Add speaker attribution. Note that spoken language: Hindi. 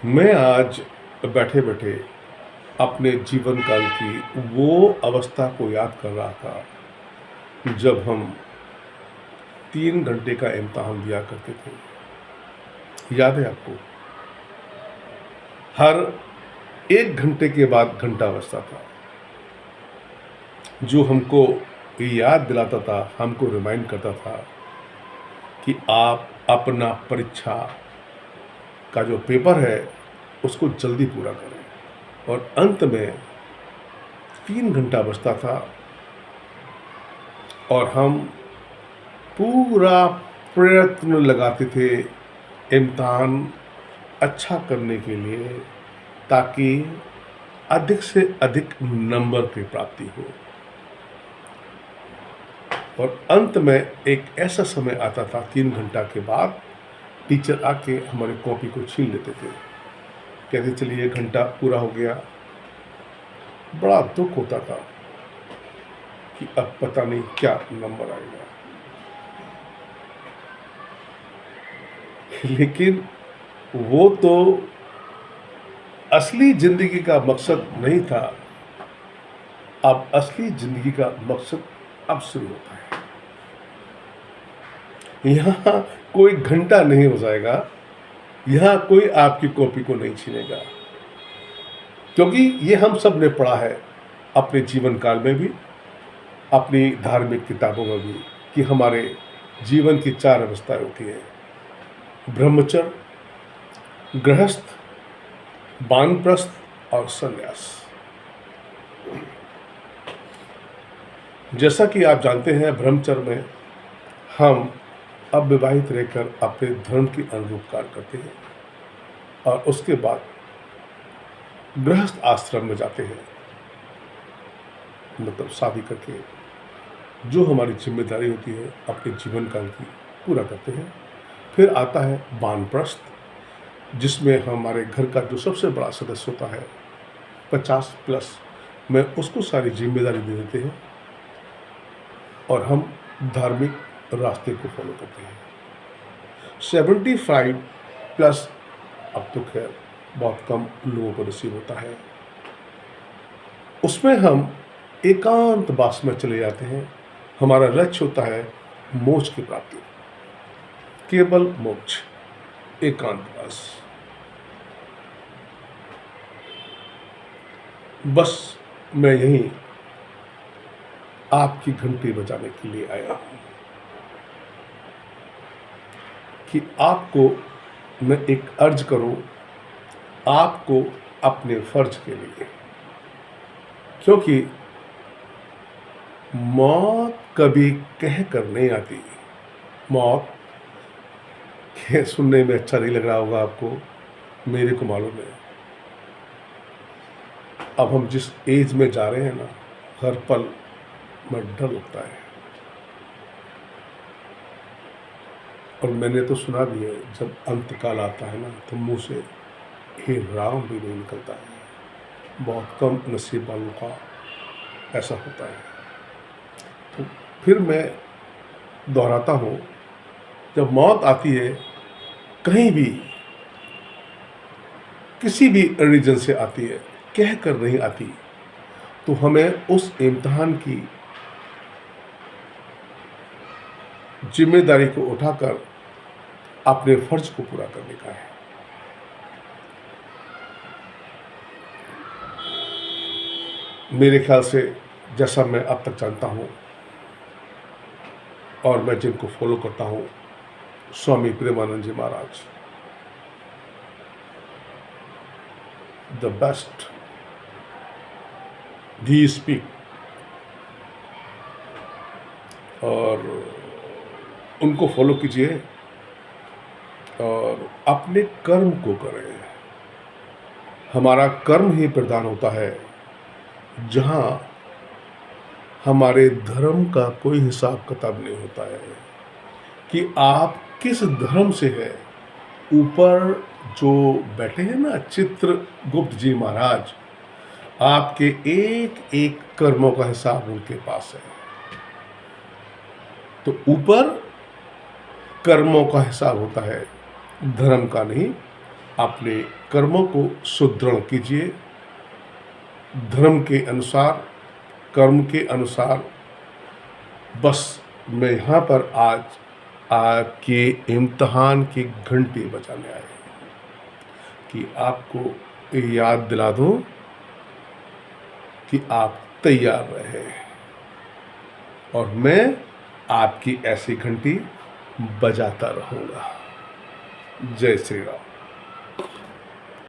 Speaker 1: मैं आज बैठे बैठे अपने जीवन काल की वो अवस्था को याद कर रहा था जब हम 3 घंटे का इम्तहान दिया करते थे। याद है आपको? हर 1 घंटे के बाद घंटा बजता था, जो हमको याद दिलाता था, हमको रिमाइंड करता था कि आप अपना परीक्षा का जो पेपर है उसको जल्दी पूरा करें। और अंत में 3 घंटा बचता था और हम पूरा प्रयत्न लगाते थे इम्तहान अच्छा करने के लिए, ताकि अधिक से अधिक नंबर की प्राप्ति हो। और अंत में एक ऐसा समय आता था 3 घंटा के बाद, टीचर आके हमारे कॉपी को छीन लेते थे, कहते चलिए 1 घंटा पूरा हो गया। बड़ा दुख होता था कि अब पता नहीं क्या नंबर आएगा। लेकिन वो तो असली जिंदगी का मकसद नहीं था। अब असली जिंदगी का मकसद अब शुरू होता है। यहाँ कोई घंटा नहीं हो जाएगा, यहाँ कोई आपकी कॉपी को नहीं छीनेगा, क्योंकि ये हम सब ने पढ़ा है अपने जीवन काल में भी, अपनी धार्मिक किताबों में भी, कि हमारे जीवन की 4 अवस्थाएं होती है: ब्रह्मचर्य, गृहस्थ, वानप्रस्थ और संन्यास। जैसा कि आप जानते हैं, ब्रह्मचर्य में हम अविवाहित रहकर अपने धर्म के अनुरूप कार्य करते हैं और उसके बाद गृहस्थ आश्रम में जाते हैं, मतलब शादी करके जो हमारी जिम्मेदारी होती है अपने जीवन काल की पूरा करते हैं। फिर आता है वानप्रस्थ, जिसमें हमारे घर का जो सबसे बड़ा सदस्य होता है 50+, में उसको सारी जिम्मेदारी दे देते हैं और हम धार्मिक रास्ते को फॉलो करते हैं। 75+, अब तो खैर बहुत कम लोगों को नसीब होता है, उसमें हम एकांतवास में चले जाते हैं। हमारा लक्ष्य होता है मोक्ष की प्राप्ति, केवल मोक्ष, एकांतवास। बस मैं यहीं आपकी घंटी बजाने के लिए आया हूं कि आपको मैं एक अर्ज करूं, आपको अपने फर्ज के लिए, क्योंकि मौत कभी कह कर नहीं आती। मौत सुनने में अच्छा नहीं लग रहा होगा आपको, मेरे को मालूम है। अब हम जिस एज में जा रहे हैं ना, हर पल में डर लगता है। और मैंने तो सुना भी है, जब अंतकाल आता है ना, तो मुंह से हे राम भी नहीं निकलता है। बहुत कम नसीब वालों का ऐसा होता है। तो फिर मैं दोहराता हूँ, जब मौत आती है, कहीं भी किसी भी रीजन से आती है, कह कर नहीं आती, तो हमें उस इम्तिहान की जिम्मेदारी को उठाकर अपने फर्ज को पूरा करने का है। मेरे ख्याल से, जैसा मैं अब तक जानता हूँ और मैं जिनको फॉलो करता हूँ, स्वामी प्रेमानंद जी महाराज, द बेस्ट, दी स्पीक, और उनको फॉलो कीजिए और अपने कर्म को करें। हमारा कर्म ही प्रधान होता है, जहाँ हमारे धर्म का कोई हिसाब किताब नहीं होता है कि आप किस धर्म से है। ऊपर जो बैठे हैं ना चित्रगुप्त जी महाराज, आपके एक एक कर्मों का हिसाब उनके पास है। तो ऊपर कर्मों का हिसाब होता है, धर्म का नहीं। अपने कर्मों को सुदृढ़ कीजिए, धर्म के अनुसार, कर्म के अनुसार। बस मैं यहाँ पर आज आपके इम्तिहान की घंटी बजाने आया हूँ कि आपको याद दिला दूँ कि आप तैयार रहे, और मैं आपकी ऐसी घंटी बजाता रहूँगा। जय श्री राम।